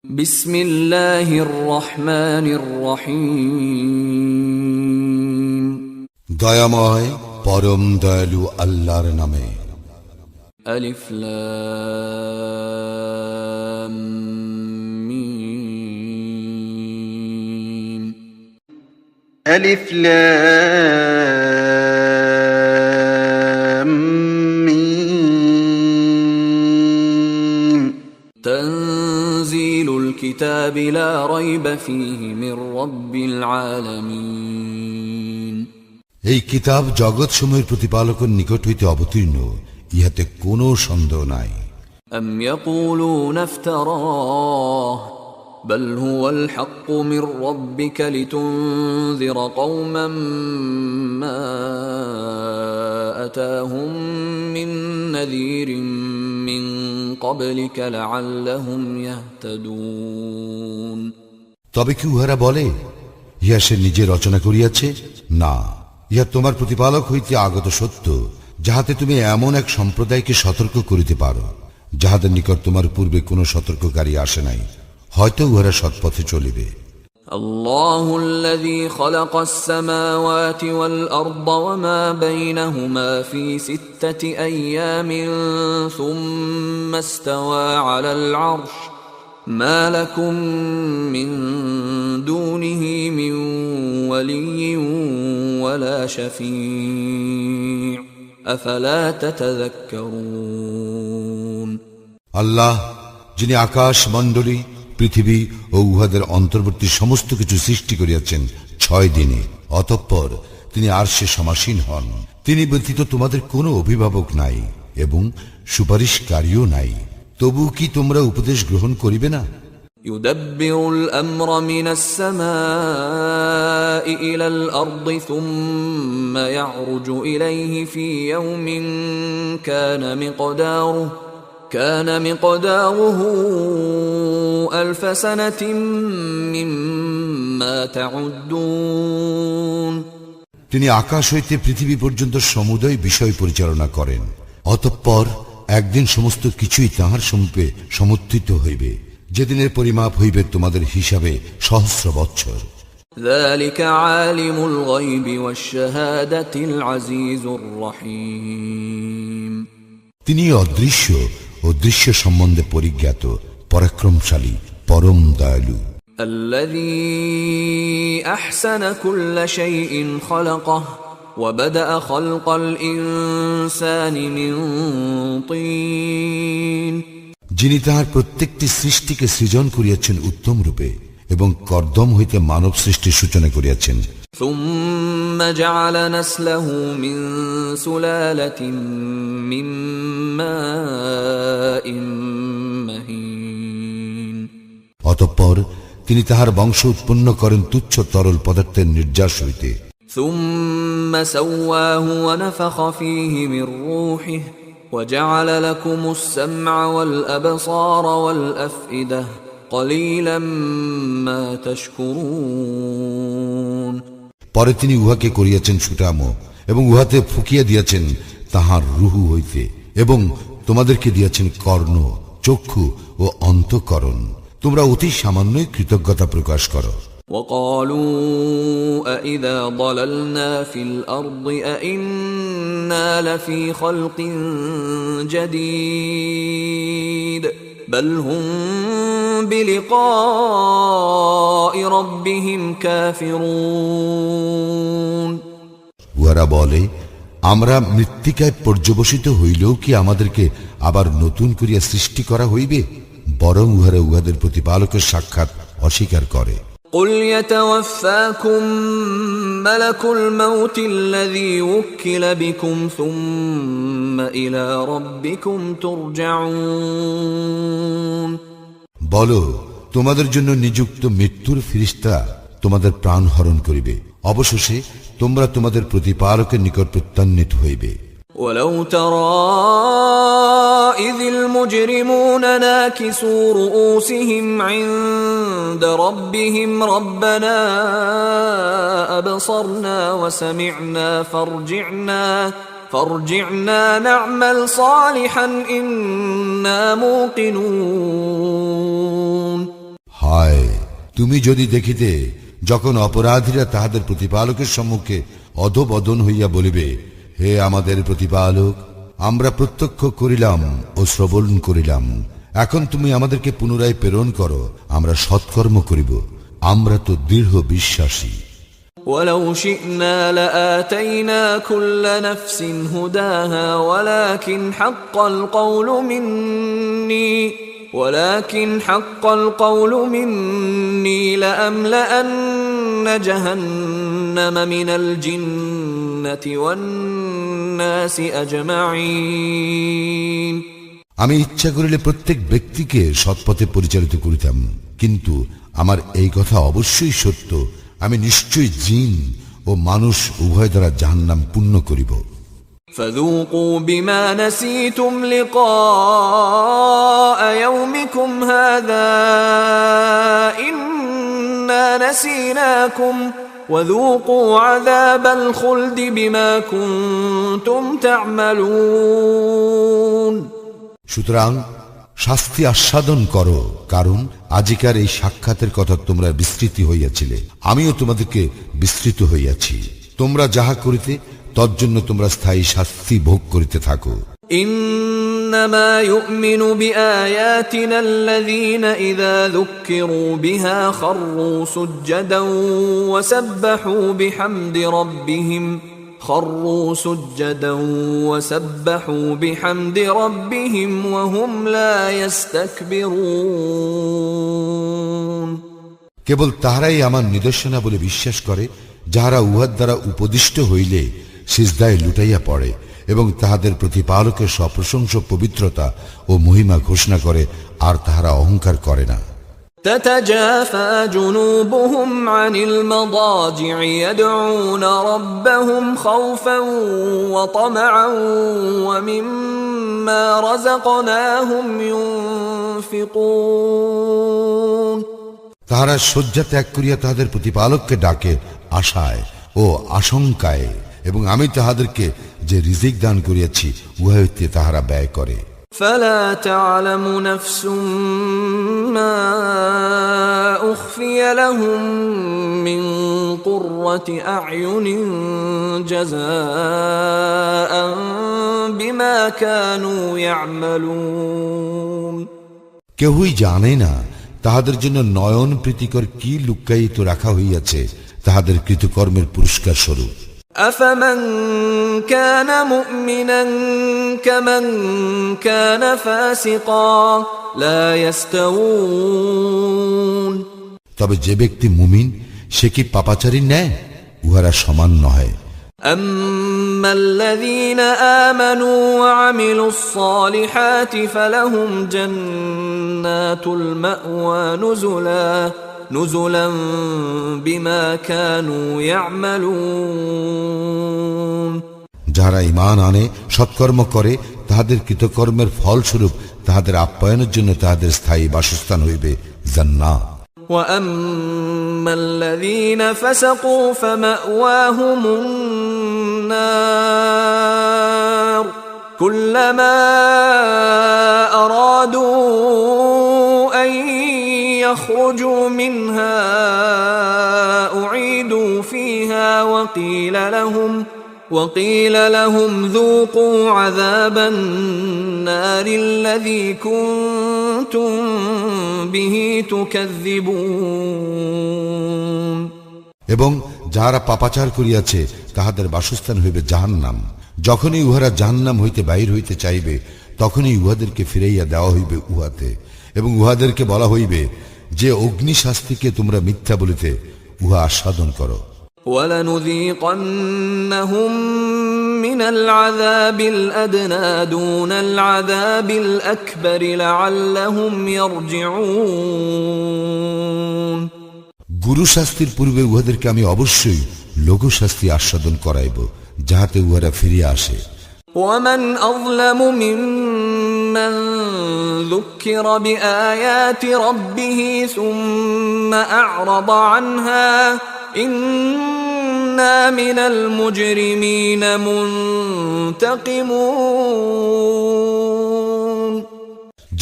বিসমিল্লাহির রহমানির রহিম। দয়াময় পরম দয়ালু আল্লাহর নামে। আলিফ লাম মিম। আলিফ লাম মিম। তানজিলুল কিতাবি লা রাইবা ফীহি মির রাব্বিল আলামিন। এই কিতাব জগৎসমূহের প্রতিপালকের নিকট হইতে অবতীর্ণ, ইহাতে কোনো সন্দেহ নাই। আম ইয়াকুলুনা ইফতারাহ বল হুয়াল হাক্কু মির রাব্বিকা লিতুনযিরা কওমান মা আতাহুম মিন নাযীরিন মিন ক্বাবলিকা লাআল্লাহুম ইয়াহতাদুন। তবে কি উহারা বলে, ইহা সে নিজে রচনা করিয়াছে? না, ইহা তোমার প্রতিপালক হইতে আগত সত্য, যাহাতে তুমি এমন এক সম্প্রদায়কে সতর্ক করিতে পারো, যাহাদের নিকট তোমার পূর্বে কোনো সতর্ককারী আসে নাই, হয়তো উহারা সৎপথে চলিবে। আল্লাহুল্লাযী খালাকাস সামাওয়াতি ওয়াল আরদা ওয়া মা বাইনাহুমা ফি সিত্তাতি আইয়ামিন সুম্মা ইসতাওয়া আলাল আরশ মা লাকুম মিন দুনিহি মিন ওয়ালিয়্যিন ওয়ালা শাফী'উন আফালা তাতাযাক্কারুন। আল্লাহ, যিনি আকাশ মণ্ডলী, পৃথিবী ও উহাদের অন্তর্বর্তী সমস্ত কিছু সৃষ্টি করিয়াছেন 6 দিনে, অতঃপর তিনি আরশে সমাসীন হন। তিনি ব্যতীত তোমাদের কোনো অভিভাবক নাই এবং সুপারিশকারীও নাই, তবু কি তোমরা উপদেশ গ্রহণ করিবে না? ইউদাব্বিরুল আমরা মিনাস সামাই ইলাল আরদি সুম্মা ইয়ারজু ইলাইহি ফি ইয়াউমিন কানা মিকদারুহু আলফ সানাতিন মিম্মা তাউদ্দুন। তিনি আকাশ হইতে পৃথিবী পর্যন্ত সমুদয় বিষয় পরিচালনা করেন, অতঃপর একদিন সমস্ত কিছুই তাঁহার সমীপে সমর্থিত হইবে, যেদিনের পরিমাপ হইবে তোমাদের হিসাবে সহস্র বৎসর। যালিকা আলিমুল গায়বি ওয়াশ শাহাদাতিল আজিজুর রহিম। তিনি অদৃশ্য ও দৃশ্য সম্বন্ধে পরিজ্ঞাত, পরাক্রমশালী, পরম দয়ালু। الذي أحسن كل شيء خلقه وبدأ خلق الإنسان من طين। যিনি তাহার প্রত্যেকটি সৃষ্টিকে সৃজন করিয়াছেন উত্তম রূপে এবং কর্দম হইতে মানব সৃষ্টির সূচনা করিয়াছেন। ثم جعل نسله من سلالة من ماء مهين। অতঃপর তিনি তাহার বংশ উৎপন্ন করেন তুচ্ছ তরল পদার্থের নির্যাস হইতে। ثم سواه ونفخ فيه من روحه وجعل لكم السمع والأبصار والأفئدة قليلا ما تشكرون। পরে তিনি উহাকে করিয়াছেন সুঠামো এবং উহাতে ফুকিয়া দিয়াছেন তাহার রুহু হইতে, এবং তোমাদেরকে দিয়াছেন কর্ণ, চক্ষু ও অন্তঃকরণ। তোমরা অতি সামান্যই কৃতজ্ঞতা প্রকাশ করো। وقالوا أإذا ضللنا في الأرض أإنا لفي خلق جديد بل هم بلقاء ربهم كافرون। উহারা বলে, আমরা মৃত্তিকায় পর্যবসিত হইলেও কি আমাদেরকে আবার নতুন করিয়া সৃষ্টি করা হইবে? বরং উহারা উহাদের প্রতিপালকের সাক্ষাৎ অস্বীকার করে। قل يتوفاكم ملك الموت الذي وكل بكم ثم إلى ربكم ترجعون। বলো, তোমাদের জন্য নিযুক্ত মৃত্যুর ফিরিস্তা তোমাদের প্রাণ হরণ করিবে, অবশেষে তোমরা তোমাদের প্রতিপালকের নিকট প্রত্যান্বিত হইবে। ولو ترى إذ المجرمون ناكسوا رؤوسهم عند ربهم ربنا أبصرنا وسمعنا فارجعنا نعمل صالحا إنا موقنون। তুমি যদি দেখিতে যখন অপরাধীরা তাহাদের প্রতিপালকের সম্মুখে অধোবদন হইয়া বলিবে, হে আমাদের প্রতিপালক, আমরা প্রত্যক্ষ করিলাম ও শ্রবণ করিলাম, এখন তুমি আমাদেরকে পুনরায় প্রেরণ করো, আমরা সৎকর্ম করিব, আমরা তো দৃঢ় বিশ্বাসী। ولو شئنا لآتينا كل نفس هداها ولكن حق القول مني لأملأن جهنم من الجنة والناس أجمعين। আমি ইচ্ছা করিলে প্রত্যেক ব্যক্তিকে সৎপথে পরিচালিত করিতাম, কিন্তু আমার এই কথা অবশ্যই সত্য, আমি নিশ্চয়ই জিন ও মানুষ উভয় দ্বারা জাহান্নাম পূর্ণ করিব। فذوقوا بما نسيتم لقاء يومكم هذا إنا نسيناكم وذوقوا عذاب الخلد بما كنتم تعملون। সুতরাং শাস্তি আস্বাদন করো, কারণ আজিকার এই সাক্ষাতের কথা তোমরা বিস্মৃতি হইয়াছিলে, আমিও তোমাদেরকে বিস্মৃত হইয়াছি। তোমরা যাহা করিতে তজ্জন্য তোমরা স্থায়ী শাস্তি ভোগ করিতে থাকো। إنما يؤمن بآياتنا الذين إذا ذكروا بها خروا سجدا وسبحوا بحمد ربهم وهم لا يستكبرون। কেবল তাহারাই আমার নিদর্শনা বলে বিশ্বাস করে, যাহারা উহার দ্বারা উপদিষ্ট হইলে সিজদায় লুটাইয়া পড়ে এবং তাহাদের প্রতিপালকের সপ্রশংস পবিত্রতা ও মহিমা ঘোষণা করে, আর তাহারা অহংকার করে না। تتجافى جنوبهم عن المضاجع يدعون ربهم خوفا وطمعا ومما رزقناهم ينفقون। তাহারা শয্যা ত্যাগ করিয়া তাহাদের প্রতিপালককে ডাকে আশায় ও আশঙ্কায়, এবং আমি তাহাদেরকে যে রিজিক দান করিয়াছি উহা হইতে তাহারা ব্যয় করে। فلا تعلم نفس ما أخفي لهم من قرة أعين جزاء بما كانوا يعملون। কেহই জানে না তাহাদের জন্য নয়ন প্রীতিকর কি লুকায়িত রাখা হইয়াছে তাহাদের কৃতকর্মের পুরস্কার স্বরূপ। أفمن كان مؤمنا كمن كان فاسقا لا يستوون। তবে যে ব্যক্তি মুমিন সে কি পাপাচারী ন্যায়? উহারা সমান নহে। أما الذين آمنوا وعملوا الصالحات فلهم جنات المأوى نزلا بما كانوا يعملون। যারা ঈমান আনে সৎকর্ম করে তাহাদের কৃতকর্মের ফলস্বরূপ তাহাদের আপ্যায়নের জন্য তাহাদের স্থায়ী বাসস্থান হইবে জান্নাত। وأما الذين فسقوا فمأواهم النار كلما أرادوا أن يخرجوا منها أعيدوا فيها وقيل لهم ذوقوا عذاب النار الذي كنتم به تكذبون। এবং যাহারা পাপাচার করিয়াছে তাহাদের বাসস্থান হইবে জাহান্নাম। যখনই উহারা জাহান্নাম হইতে বাহির হইতে চাইবে তখনই উহাদেরকে ফিরাইয়া দেওয়া হইবে উহাতে, এবং উহাদেরকে বলা হইবে যে অগ্নি শাস্তিকে তোমরা মিথ্যা বলিতে উহা আস্বাদন করো। وَلَنُذِيقَنَّهُم مِّنَ الْعَذَابِ الْأَدْنَىٰ دُونَ الْعَذَابِ الْأَكْبَرِ لَعَلَّهُمْ يَرْجِعُونَ। গুরু শাস্তির পূর্বে উহাদেরকে আমি অবশ্যই লঘু শাস্তি আস্বাদন করাইব, যাহাতে উহারা ফিরিয়া আসে। وَمَنْ أَظْلَمُ مِمَّنْ ذُكِّرَ بِآيَاتِ رَبِّهِ ثُمَّ أَعْرَضَ عَنْهَا إِنَّا مِنَ الْمُجْرِمِينَ مُنْتَقِمُونَ।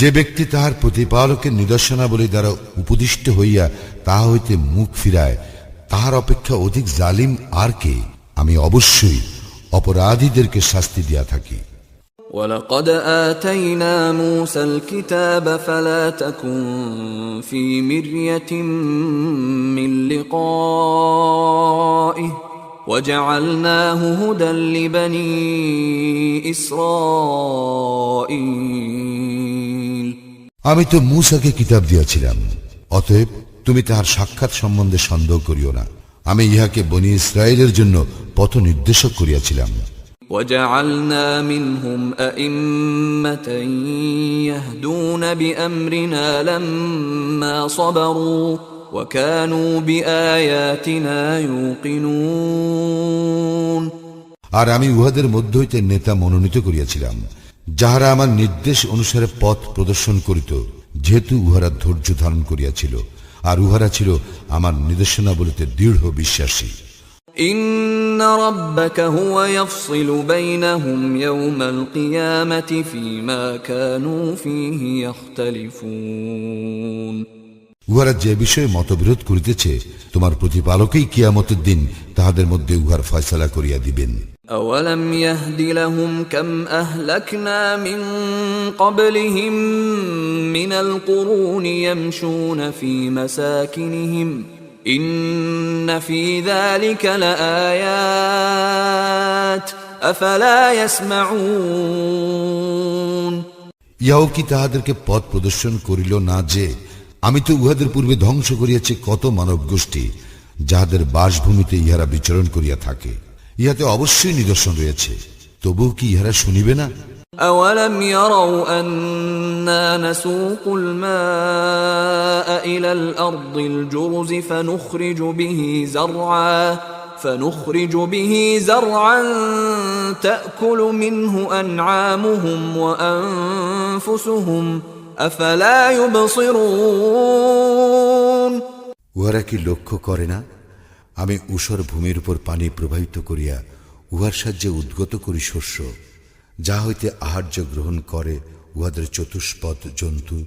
যে ব্যক্তি তাহার প্রতিপালকের নিদর্শনাবলী দ্বারা উপদিষ্ট হইয়া তাহা হইতে মুখ ফিরায় তাহার অপেক্ষা অধিক জালিম আর কে? আমি অবশ্যই অপরাধীদেরকে শাস্তি দিয়া থাকি। ولقد آتينا موسى الكتاب فلا تكن في مرية من لقائه وجعلناه هدى لبني إسرائيل আমি তো মূসাকে কিতাব দিয়াছিলাম, অতএব তুমি তাহার সাক্ষাৎ সম্বন্ধে সন্দেহ করিও না। আমি ইহাকে বনি ইসরায়েলের জন্য পথ নির্দেশক করিয়াছিলাম। وجعلنا منهم أئمة يهدون بأمرنا لما صبروا وكانوا بآياتنا يوقنون আর আমি উহাদের মধ্য হইতে নেতা মনোনীত করিয়াছিলাম, যাহারা আমার নির্দেশ অনুসারে পথ প্রদর্শন করিত, যেহেতু উহারা ধৈর্য ধারণ করিয়াছিল আর উহারা ছিল আমার নির্দেশনাবলীতে দৃঢ় বিশ্বাসী। إن ربك هو يفصل بينهم يوم القيامة فيما كانوا فيه يختلفون উহারা যে বিষয়ে মতবিরোধ করিতেছে তোমার প্রতিপালকই কিয়ামতের দিন তাহাদের মধ্যে উহার ফয়সালা করিয়া দিবেন। أولم يهد لهم كم أهلكنا من قبلهم من القرون يمشون في مساكنهم إن في ذلك لآيات أفلا يسمعون ইহাও কি তাহাদেরকে পথ প্রদর্শন করিল না যে আমি তো উহাদের পূর্বে ধ্বংস করিয়াছি কত মানব গোষ্ঠী, যাহাদের বাসভূমিতে ইহারা বিচরণ করিয়া থাকে। ইহাতে অবশ্যই নিদর্শন রয়েছে, তবুও কি ইহারা শুনিবে না? أولم يروا أنا نسوق الماء إلى الأرض الجرز فنخرج به زرعا تأكل منه أنعامهم وأنفسهم أفلا يبصرون উহারা কি লক্ষ্য করে না, আমি ঊষর ভূমির উপর পানি প্রবাহিত করিয়া উহার সাহায্যে উদ্গত করি শস্য, যা হইতে আহার্য গ্রহণ করে উহাদের চতুষ্পদ জন্তু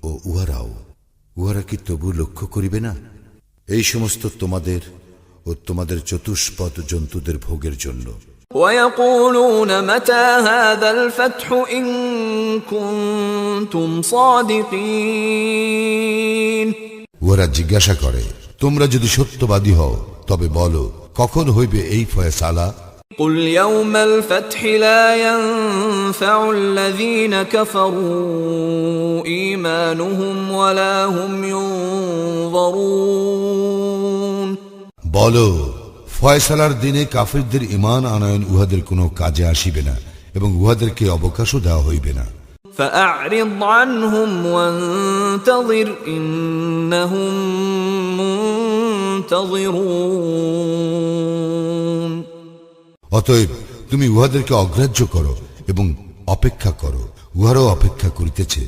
ও উহারা কি তবু লক্ষ্য করিবে না? এই সমস্ত তোমাদের ও তোমাদের চতুষ্পদ জন্তুদের ভোগের জন্য। ويقولون متى هذا الفتح إن كنتم صادقين উহারা জিজ্ঞাসা করে, তোমরা যদি সত্যবাদী হও তবে বলো, কখন হইবে এই ফয়সালা? قل يوم الفتح لا ينفع الذين كفروا إيمانهم ولا هم ينظرون বলো, ফয়সালার দিনে কাফিরদের ঈমান আনয়ন উহাদের কোনো কাজে আসিবে না এবং উহাদেরকে অবকাশও দেওয়া হইবে না। فأعرض عنهم وانتظر إنهم منتظرون অতএব তুমি উহাদেরকে অগ্রাহ্য করো এবং অপেক্ষা করো, উহারাও অপেক্ষা করিতেছে।